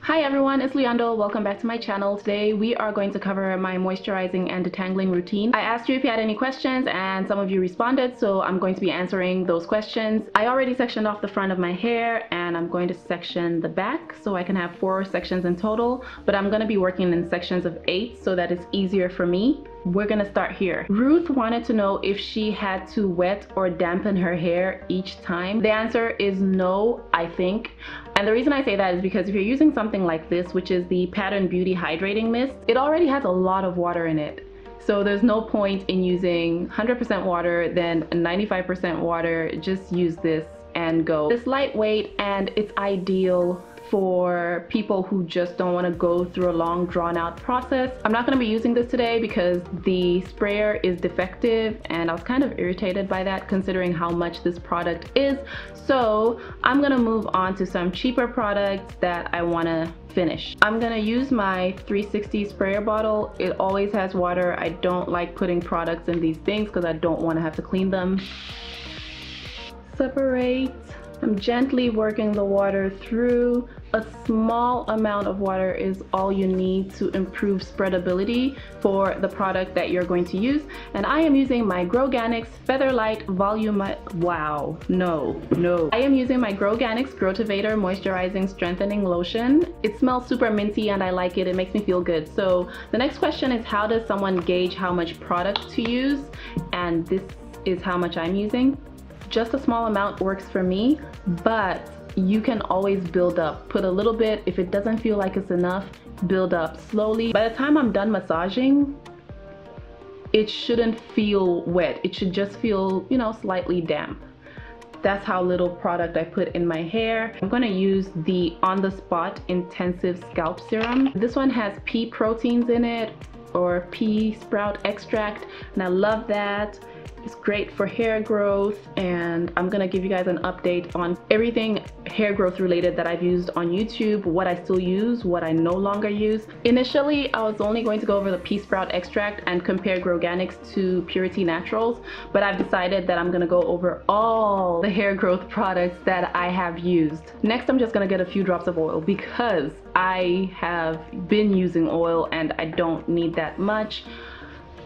Hi everyone, it's Leandro. Welcome back to my channel. Today we are going to cover my moisturizing and detangling routine. I asked you if you had any questions and some of you responded, so I'm going to be answering those questions. I already sectioned off the front of my hair and I'm going to section the back so I can have 4 sections in total, but I'm going to be working in sections of 8 so that it's easier for me. We're gonna start here. Ruth wanted to know if she had to wet or dampen her hair each time. The answer is no, I think. And the reason I say that is because if you're using something like this, which is the Pattern Beauty Hydrating Mist, it already has a lot of water in it. So there's no point in using 100% water, then 95% water. Just use this and go. It's lightweight and it's ideal for people who just don't want to go through a long drawn-out process. I'm not going to be using this today because the sprayer is defective and I was kind of irritated by that considering how much this product is. So I'm going to move on to some cheaper products that I want to finish. I'm going to use my 360 sprayer bottle. It always has water. I don't like putting products in these things because I don't want to have to clean them. Separate. I'm gently working the water through. A small amount of water is all you need to improve spreadability for the product that you're going to use. And I am using my Growganics Featherlight Volume. Wow, no. I am using my Growganics Growtivator Moisturizing Strengthening Lotion. It smells super minty and I like it. It makes me feel good. So the next question is, how does someone gauge how much product to use? And this is how much I'm using. Just a small amount works for me, but you can always build up. Put a little bit. If it doesn't feel like it's enough, build up slowly. By the time I'm done massaging, it shouldn't feel wet. It should just feel, you know, slightly damp. That's how little product I put in my hair. I'm going to use the On the Spot Intensive Scalp Serum. This one has pea proteins in it, or pea sprout extract, and I love that. It's great for hair growth, and I'm gonna give you guys an update on everything hair growth related that I've used on YouTube, what I still use, what I no longer use. Initially, I was only going to go over the pea sprout extract and compare Growganics to Purity Naturals, but I've decided that I'm gonna go over all the hair growth products that I have used. Next, I'm just gonna get a few drops of oil because I have been using oil and I don't need that much.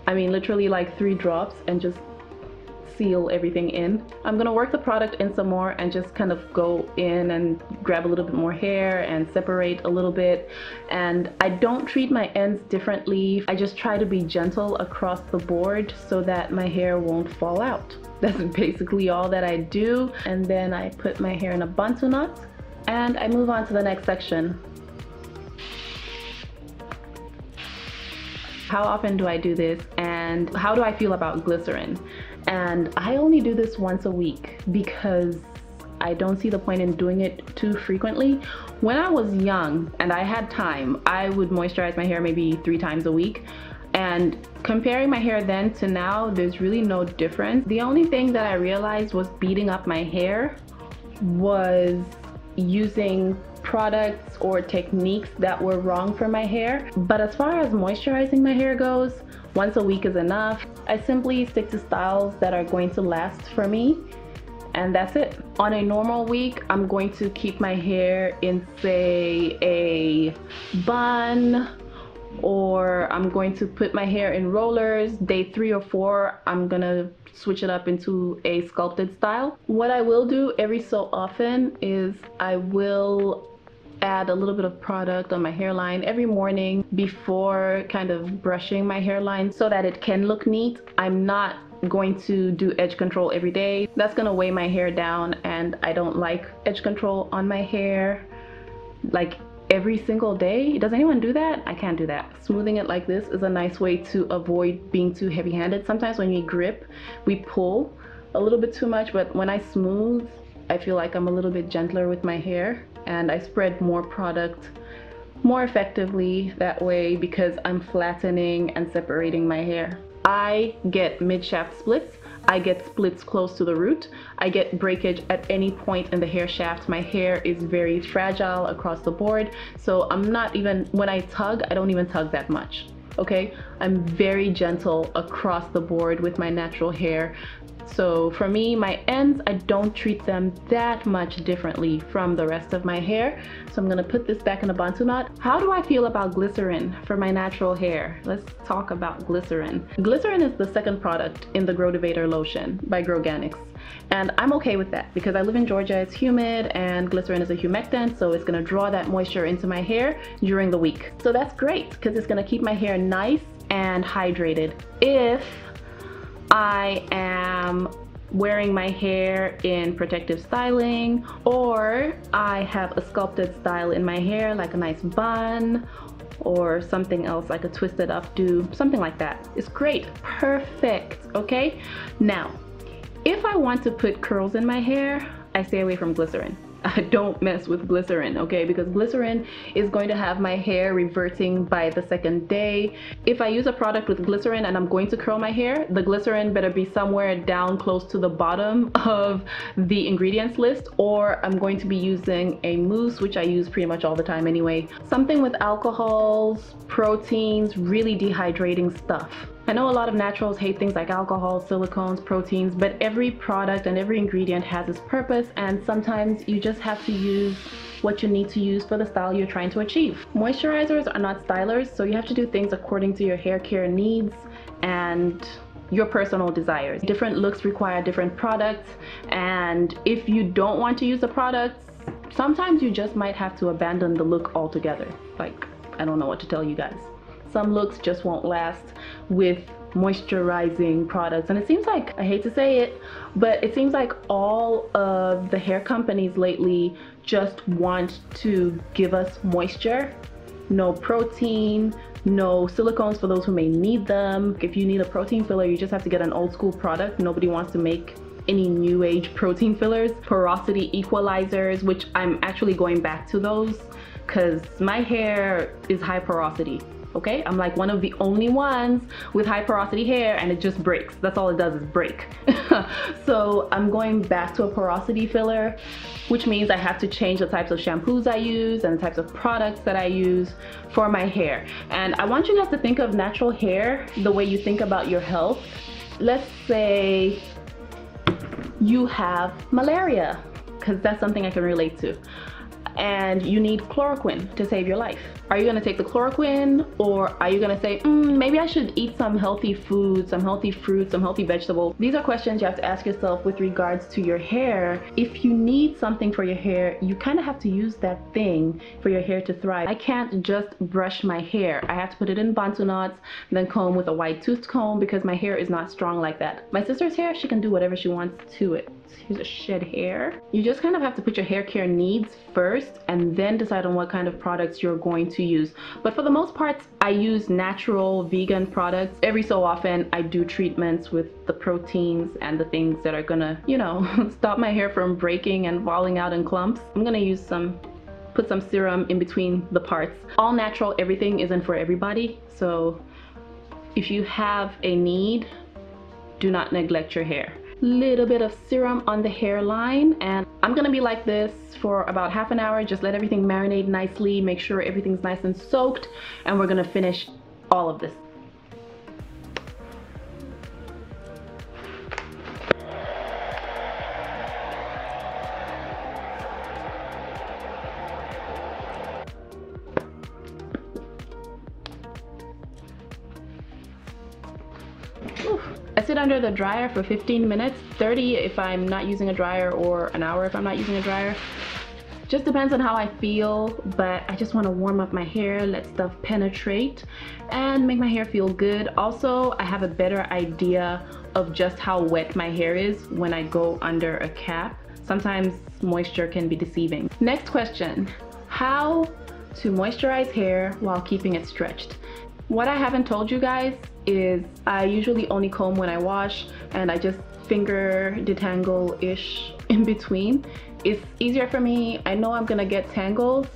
I mean, literally like 3 drops and just seal everything in. I'm gonna work the product in some more and just kind of go in and grab a little bit more hair and separate a little bit. And I don't treat my ends differently. I just try to be gentle across the board so that my hair won't fall out. That's basically all that I do. And then I put my hair in a bantu knot and I move on to the next section. How often do I do this and how do I feel about glycerin? And I only do this once a week because I don't see the point in doing it too frequently. When I was young and I had time, I would moisturize my hair maybe 3 times a week. And comparing my hair then to now, there's really no difference. The only thing that I realized was beating up my hair was using products or techniques that were wrong for my hair. But as far as moisturizing my hair goes, once a week is enough. I simply stick to styles that are going to last for me, and that's it. On a normal week, I'm going to keep my hair in, say, a bun, or I'm going to put my hair in rollers. Day 3 or 4, I'm gonna switch it up into a sculpted style. What I will do every so often is I will add a little bit of product on my hairline every morning before kind of brushing my hairline so that it can look neat. I'm not going to do edge control every day. That's gonna weigh my hair down, and I don't like edge control on my hair like every single day. Does anyone do that? I can't do that. Smoothing it like this is a nice way to avoid being too heavy-handed. Sometimes when we grip, we pull a little bit too much, but when I smooth, I feel like I'm a little bit gentler with my hair, and I spread more product more effectively that way because I'm flattening and separating my hair. I get mid-shaft splits. I get splits close to the root. I get breakage at any point in the hair shaft. My hair is very fragile across the board, so I'm not even, when I tug, I don't even tug that much. okay? I'm very gentle across the board with my natural hair. So for me, my ends, I don't treat them that much differently from the rest of my hair. So I'm gonna put this back in a bantu knot. How do I feel about glycerin for my natural hair? Let's talk about glycerin. Glycerin is the second product in the Growtivator lotion by Growganics. And I'm okay with that because I live in Georgia, it's humid, and glycerin is a humectant, so it's gonna draw that moisture into my hair during the week. So that's great because it's gonna keep my hair nice and hydrated. If I am wearing my hair in protective styling, or I have a sculpted style in my hair, like a nice bun or something else like a twisted updo, something like that. It's great, perfect, okay? Now, if I want to put curls in my hair, I stay away from glycerin. I don't mess with glycerin, okay? Because glycerin is going to have my hair reverting by the second day. If I use a product with glycerin and I'm going to curl my hair, the glycerin better be somewhere down close to the bottom of the ingredients list, or I'm going to be using a mousse, which I use pretty much all the time anyway. Something with alcohols, proteins, really dehydrating stuff. I know a lot of naturals hate things like alcohol, silicones, proteins, but every product and every ingredient has its purpose, and sometimes you just have to use what you need to use for the style you're trying to achieve. Moisturizers are not stylers, so you have to do things according to your hair care needs and your personal desires. Different looks require different products, and if you don't want to use the products, sometimes you just might have to abandon the look altogether. Like, I don't know what to tell you guys. Some looks just won't last with moisturizing products, and it seems like, I hate to say it, but it seems like all of the hair companies lately just want to give us moisture. No protein, no silicones for those who may need them. If you need a protein filler, you just have to get an old school product. Nobody wants to make any new age protein fillers. Porosity equalizers, which I'm actually going back to those because my hair is high porosity. Okay, I'm like one of the only ones with high porosity hair, and it just breaks. That's all it does is break. So I'm going back to a porosity filler, which means I have to change the types of shampoos I use and the types of products that I use for my hair. And I want you guys to think of natural hair the way you think about your health. Let's say you have malaria, because that's something I can relate to, and you need chloroquine to save your life. Are you gonna take the chloroquine, or are you gonna say, maybe I should eat some healthy food, some healthy fruits, some healthy vegetables? These are questions you have to ask yourself with regards to your hair. If you need something for your hair, you kind of have to use that thing for your hair to thrive. I can't just brush my hair. I have to put it in bantu knots, then comb with a wide tooth comb, because my hair is not strong like that. My sister's hair, she can do whatever she wants to it. She's a shed hair. You just kind of have to put your hair care needs first and then decide on what kind of products you're going to use. But for the most part, I use natural vegan products. Every so often I do treatments with the proteins and the things that are gonna, you know, stop my hair from breaking and falling out in clumps. I'm gonna use put some serum in between the parts. All natural, everything isn't for everybody. So if you have a need, do not neglect your hair. Little bit of serum on the hairline, and I'm gonna be like this for about half an hour. Just let everything marinate nicely, make sure everything's nice and soaked, and we're gonna finish all of this. I sit under the dryer for 15 minutes, 30 if I'm not using a dryer, or an hour if I'm not using a dryer. Just depends on how I feel, but I just want to warm up my hair, let stuff penetrate, and make my hair feel good. Also, I have a better idea of just how wet my hair is when I go under a cap. Sometimes moisture can be deceiving. Next question, how to moisturize hair while keeping it stretched. What I haven't told you guys is I usually only comb when I wash, and I just finger detangle-ish in between. It's easier for me. I know I'm gonna get tangles,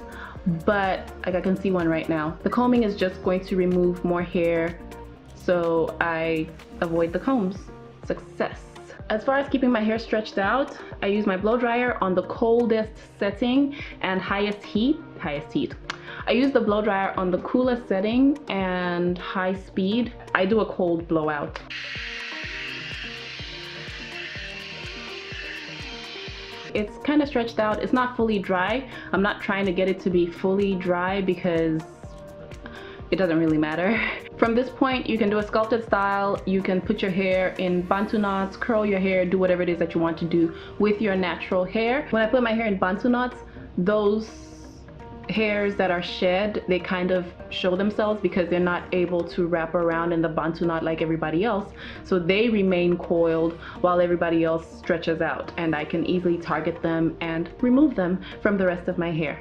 but like I can see one right now. The combing is just going to remove more hair, so I avoid the combs. Success. As far as keeping my hair stretched out, I use my blow dryer on the coldest setting and highest heat. I use the blow dryer on the coolest setting and high speed. I do a cold blowout. It's kind of stretched out. It's not fully dry. I'm not trying to get it to be fully dry because it doesn't really matter. From this point, you can do a sculpted style. You can put your hair in bantu knots, curl your hair, do whatever it is that you want to do with your natural hair. When I put my hair in bantu knots, those hairs that are shed, they kind of show themselves because they're not able to wrap around in the bantu knot like everybody else, so they remain coiled while everybody else stretches out, and I can easily target them and remove them from the rest of my hair,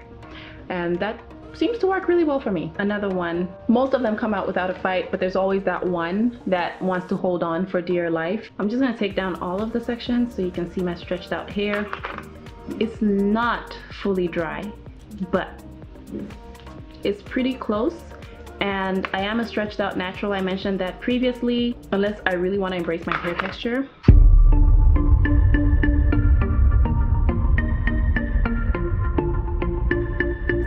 and that seems to work really well for me. Another one, most of them come out without a fight, but there's always that one that wants to hold on for dear life. I'm just gonna take down all of the sections so you can see my stretched out hair. It's not fully dry, but it's pretty close, and I am a stretched out natural. I mentioned that previously, unless I really want to embrace my hair texture.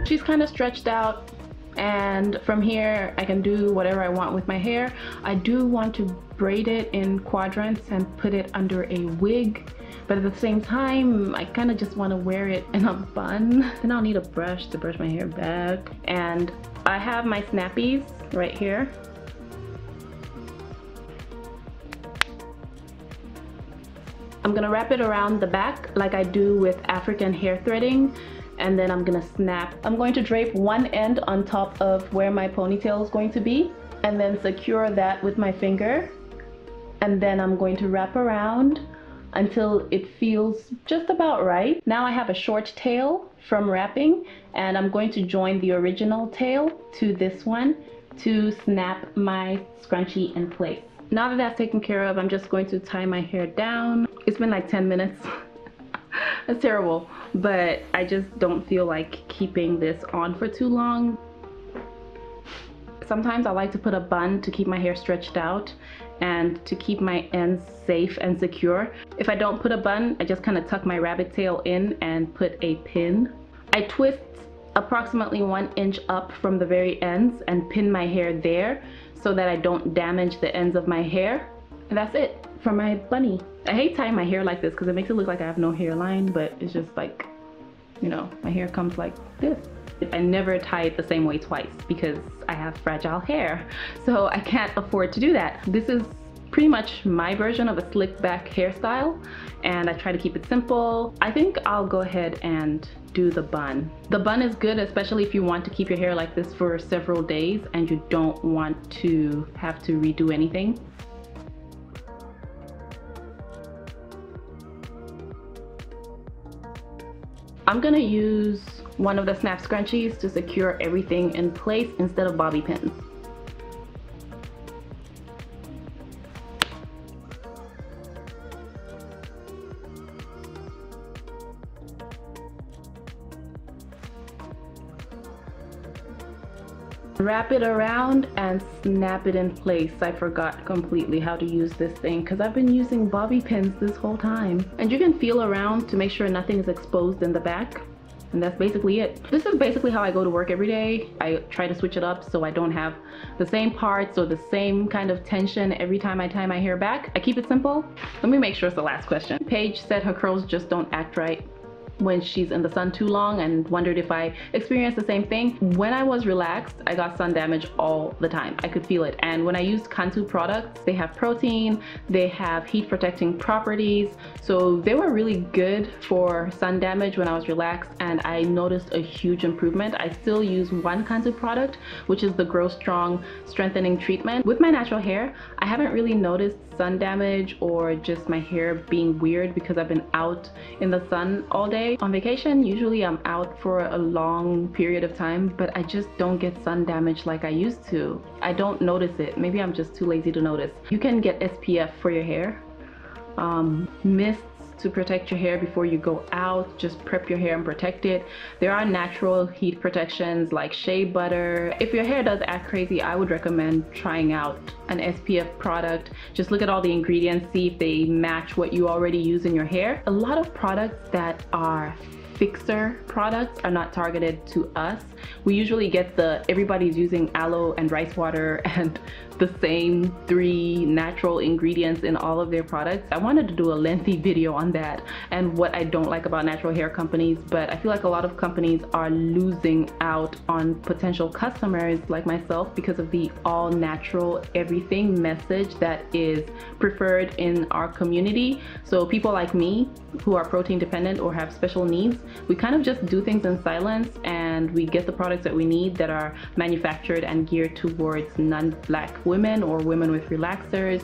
She's kind of stretched out, and from here I can do whatever I want with my hair. I do want to braid it in quadrants and put it under a wig, but at the same time I kind of just want to wear it in a bun. Then I'll need a brush to brush my hair back, and I have my snappies right here. I'm gonna wrap it around the back like I do with African hair threading, and then I'm gonna snap. I'm going to drape one end on top of where my ponytail is going to be, and then secure that with my finger, and then I'm going to wrap around until it feels just about right. Now I have a short tail from wrapping, and I'm going to join the original tail to this one to snap my scrunchie in place. Now that that's taken care of, I'm just going to tie my hair down. It's been like 10 minutes. That's terrible, but I just don't feel like keeping this on for too long. Sometimes I like to put a bun to keep my hair stretched out and to keep my ends safe and secure. If I don't put a bun, I just kind of tuck my rabbit tail in and put a pin. I twist approximately 1 inch up from the very ends and pin my hair there so that I don't damage the ends of my hair. And that's it for my bunny. I hate tying my hair like this because it makes it look like I have no hairline, but it's just like, you know, my hair comes like this. I never tie it the same way twice because I have fragile hair, so I can't afford to do that. This is pretty much my version of a slick back hairstyle, and I try to keep it simple. I think I'll go ahead and do the bun. The bun is good, especially if you want to keep your hair like this for several days and you don't want to have to redo anything. I'm gonna use one of the snap scrunchies to secure everything in place instead of bobby pins. Wrap it around and snap it in place. I forgot completely how to use this thing because I've been using bobby pins this whole time. And you can feel around to make sure nothing is exposed in the back. And that's basically it. This is basically how I go to work every day. I try to switch it up so I don't have the same parts or the same kind of tension every time I tie my hair back. I keep it simple. Let me make sure it's the last question. Paige said her curls just don't act right when she's in the sun too long, and wondered if I experienced the same thing. When I was relaxed, I got sun damage all the time. I could feel it. And when I used Cantu products, they have protein, they have heat protecting properties, so they were really good for sun damage when I was relaxed, and I noticed a huge improvement. I still use one Cantu product, which is the Grow Strong strengthening treatment. With my natural hair, I haven't really noticed sun damage or just my hair being weird because I've been out in the sun all day. On vacation, usually I'm out for a long period of time, but I just don't get sun damage like I used to. I don't notice it. Maybe I'm just too lazy to notice. You can get SPF for your hair. Mists to protect your hair before you go out. Just prep your hair and protect it. There are natural heat protections like shea butter. If your hair does act crazy, I would recommend trying out an SPF product. Just look at all the ingredients, see if they match what you already use in your hair. A lot of products that are fixer products are not targeted to us. We usually get everybody's using aloe and rice water and the same 3 natural ingredients in all of their products. I wanted to do a lengthy video on that and what I don't like about natural hair companies, but I feel like a lot of companies are losing out on potential customers like myself because of the all natural everything message that is preferred in our community. So people like me who are protein dependent or have special needs, we kind of just do things in silence and we get the products that we need that are manufactured and geared towards non-black women or women with relaxers,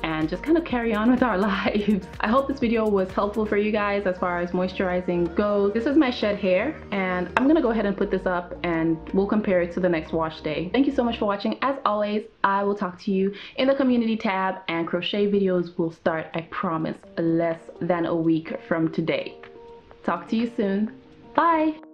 and just kind of carry on with our lives. I hope this video was helpful for you guys as far as moisturizing goes. This is my shed hair and I'm gonna go ahead and put this up and we'll compare it to the next wash day. Thank you so much for watching. As always, I will talk to you in the community tab, and crochet videos will start, I promise, less than a week from today. Talk to you soon. Bye.